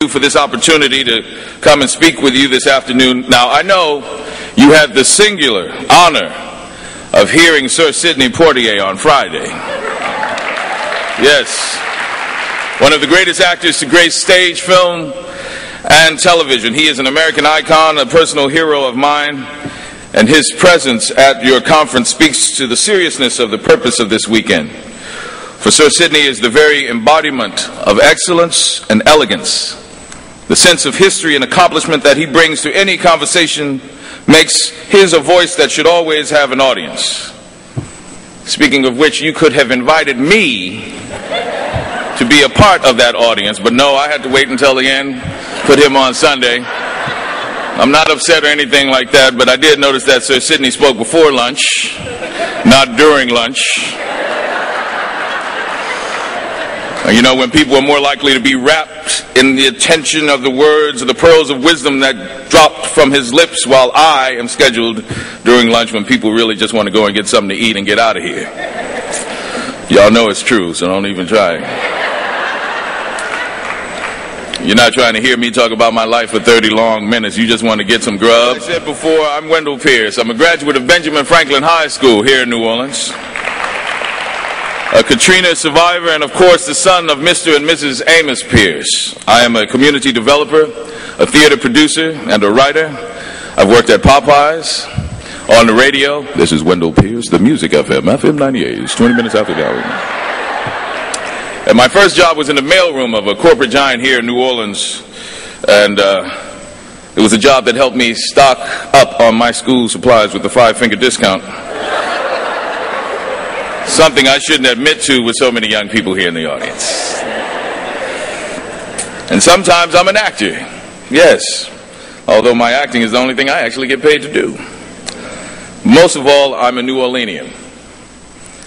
for this opportunity to come and speak with you this afternoon. Now, I know you had the singular honor of hearing Sir Sidney Poitier on Friday. Yes, one of the greatest actors to grace stage, film, and television. He is an American icon, a personal hero of mine, and his presence at your conference speaks to the seriousness of the purpose of this weekend. For Sir Sidney is the very embodiment of excellence and elegance. The sense of history and accomplishment that he brings to any conversation makes his a voice that should always have an audience. Speaking of which, you could have invited me to be a part of that audience, but no, I had to wait until the end, put him on Sunday. I'm not upset or anything like that, but I did notice that Sir Sidney spoke before lunch, not during lunch. You know, when people are more likely to be wrapped in the attention of the words or the pearls of wisdom that dropped from his lips, while I am scheduled during lunch when people really just want to go and get something to eat and get out of here. Y'all know it's true, so don't even try. You're not trying to hear me talk about my life for 30 long minutes. You just want to get some grub. As I said before, I'm Wendell Pierce. I'm a graduate of Benjamin Franklin High School here in New Orleans. A Katrina survivor, and of course the son of Mr. and Mrs. Amos Pierce. I am a community developer, a theater producer, and a writer. I've worked at Popeyes, on the radio. This is Wendell Pierce, the Music FM 98. It's 20 minutes after the hour. And my first job was in the mailroom of a corporate giant here in New Orleans, and it was a job that helped me stock up on my school supplies with the 5-finger discount. Something I shouldn't admit to with so many young people here in the audience. And sometimes I'm an actor, yes, although my acting is the only thing I actually get paid to do. Most of all, I'm a New Orleanian,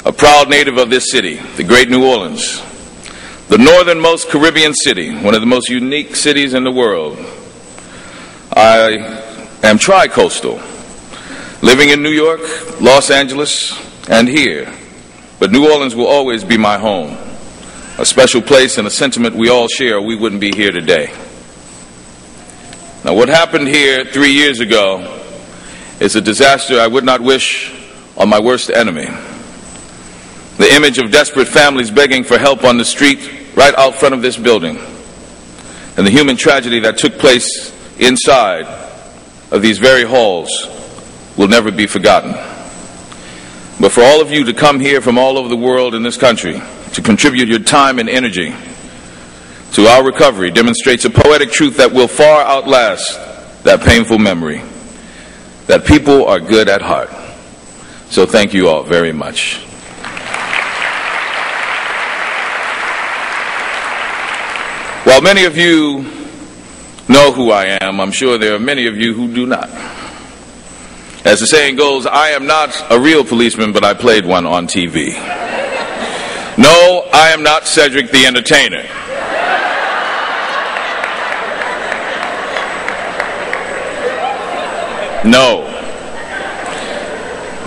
a proud native of this city, the great New Orleans, the northernmost Caribbean city, one of the most unique cities in the world. I am tri-coastal, living in New York, Los Angeles, and here. But New Orleans will always be my home, a special place and a sentiment we all share, or we wouldn't be here today. Now, what happened here 3 years ago is a disaster I would not wish on my worst enemy. The image of desperate families begging for help on the street right out front of this building, and the human tragedy that took place inside of these very halls will never be forgotten. But for all of you to come here from all over the world in this country to contribute your time and energy to our recovery demonstrates a poetic truth that will far outlast that painful memory, that people are good at heart. So thank you all very much. While many of you know who I am, I'm sure there are many of you who do not. As the saying goes, I am not a real policeman, but I played one on TV. No, I am not Cedric the Entertainer. No.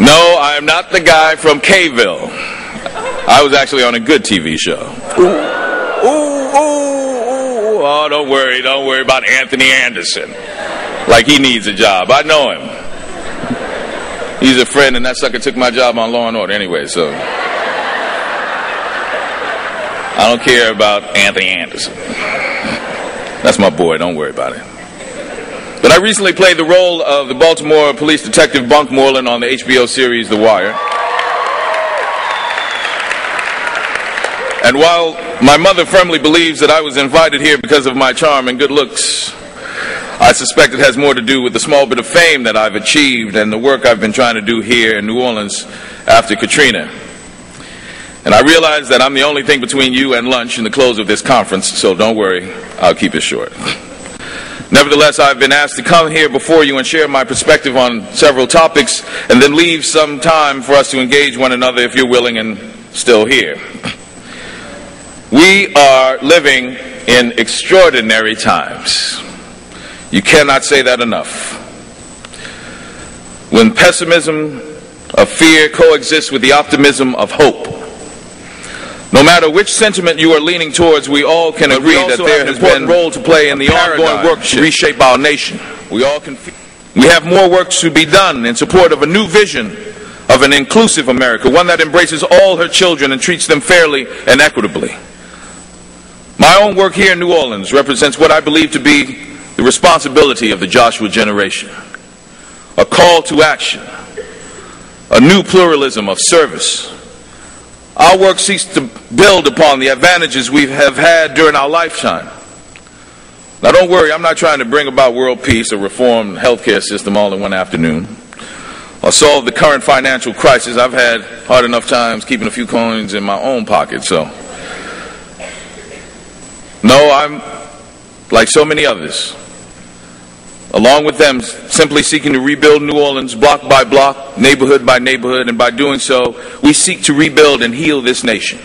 No, I am not the guy from K-ville. I was actually on a good TV show. Oh, don't worry about Anthony Anderson. Like he needs a job. I know him. He's a friend, and that sucker took my job on Law and Order anyway, so I don't care about Anthony Anderson. That's my boy, don't worry about it. But I recently played the role of the Baltimore police detective Bunk Moreland on the HBO series The Wire. And while my mother firmly believes that I was invited here because of my charm and good looks, I suspect it has more to do with the small bit of fame that I've achieved and the work I've been trying to do here in New Orleans after Katrina. And I realize that I'm the only thing between you and lunch and the close of this conference, so don't worry, I'll keep it short. Nevertheless, I've been asked to come here before you and share my perspective on several topics and then leave some time for us to engage one another if you're willing and still here. We are living in extraordinary times. You cannot say that enough. When pessimism of fear coexists with the optimism of hope, No matter which sentiment you are leaning towards, we all can agree that there has been a role to play in the ongoing work to reshape our nation. We have more work to be done in support of a new vision of an inclusive America, one that embraces all her children and treats them fairly and equitably. My own work here in New Orleans represents what I believe to be the responsibility of the Joshua generation, a call to action, a new pluralism of service. Our work seeks to build upon the advantages we have had during our lifetime. Now don't worry, I'm not trying to bring about world peace or reform the healthcare system all in one afternoon, or solve the current financial crisis. I've had hard enough times keeping a few coins in my own pocket, so. No, I'm like so many others, along with them, simply seeking to rebuild New Orleans block by block, neighborhood by neighborhood, and by doing so, we seek to rebuild and heal this nation.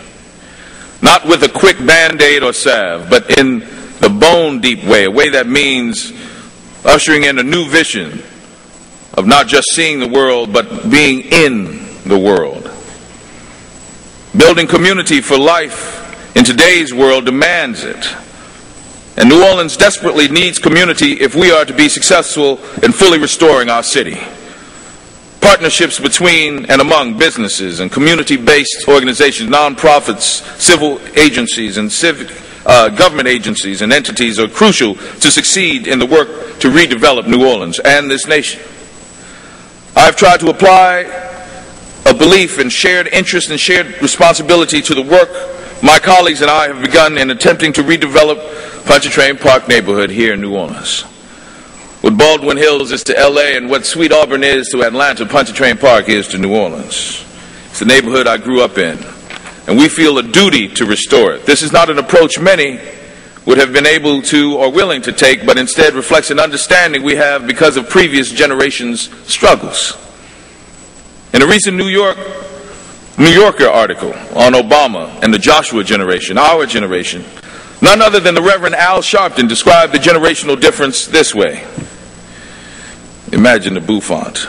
Not with a quick Band-Aid or salve, but in the bone-deep way, a way that means ushering in a new vision of not just seeing the world, but being in the world. Building community for life in today's world demands it. And New Orleans desperately needs community if we are to be successful in fully restoring our city. Partnerships between and among businesses and community-based organizations, nonprofits, civil agencies, and government agencies and entities are crucial to succeed in the work to redevelop New Orleans and this nation. I've tried to apply a belief in shared interest and shared responsibility to the work my colleagues and I have begun in attempting to redevelop Pontchartrain Park neighborhood here in New Orleans. What Baldwin Hills is to LA and what Sweet Auburn is to Atlanta, Pontchartrain Park is to New Orleans. It's the neighborhood I grew up in, and we feel a duty to restore it. This is not an approach many would have been able to or willing to take, but instead reflects an understanding we have because of previous generations' struggles. In a recent New Yorker article on Obama and the Joshua generation, our generation, none other than the Reverend Al Sharpton described the generational difference this way. Imagine the bouffant.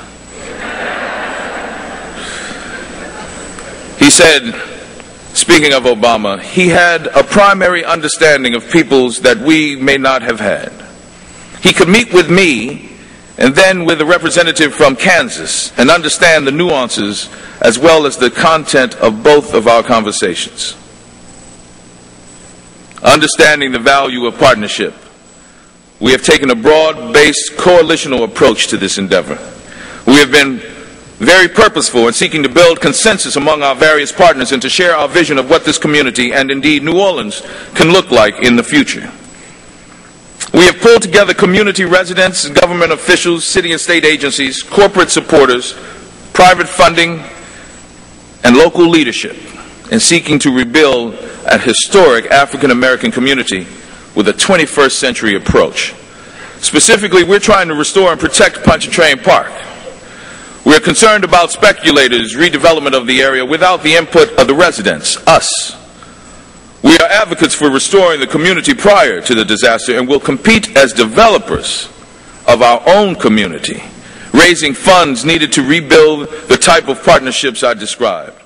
He said, speaking of Obama, he had a primary understanding of peoples that we may not have had. He could meet with me and then with a representative from Kansas and understand the nuances as well as the content of both of our conversations. Understanding the value of partnership, we have taken a broad-based coalitional approach to this endeavor. We have been very purposeful in seeking to build consensus among our various partners and to share our vision of what this community and indeed New Orleans can look like in the future. We have pulled together community residents, government officials, city and state agencies, corporate supporters, private funding, and local leadership in seeking to rebuild a historic African-American community with a 21st century approach. Specifically, we're trying to restore and protect Pontchartrain Park. We're concerned about speculators' redevelopment of the area without the input of the residents, us. We are advocates for restoring the community prior to the disaster and will compete as developers of our own community, raising funds needed to rebuild the type of partnerships I described.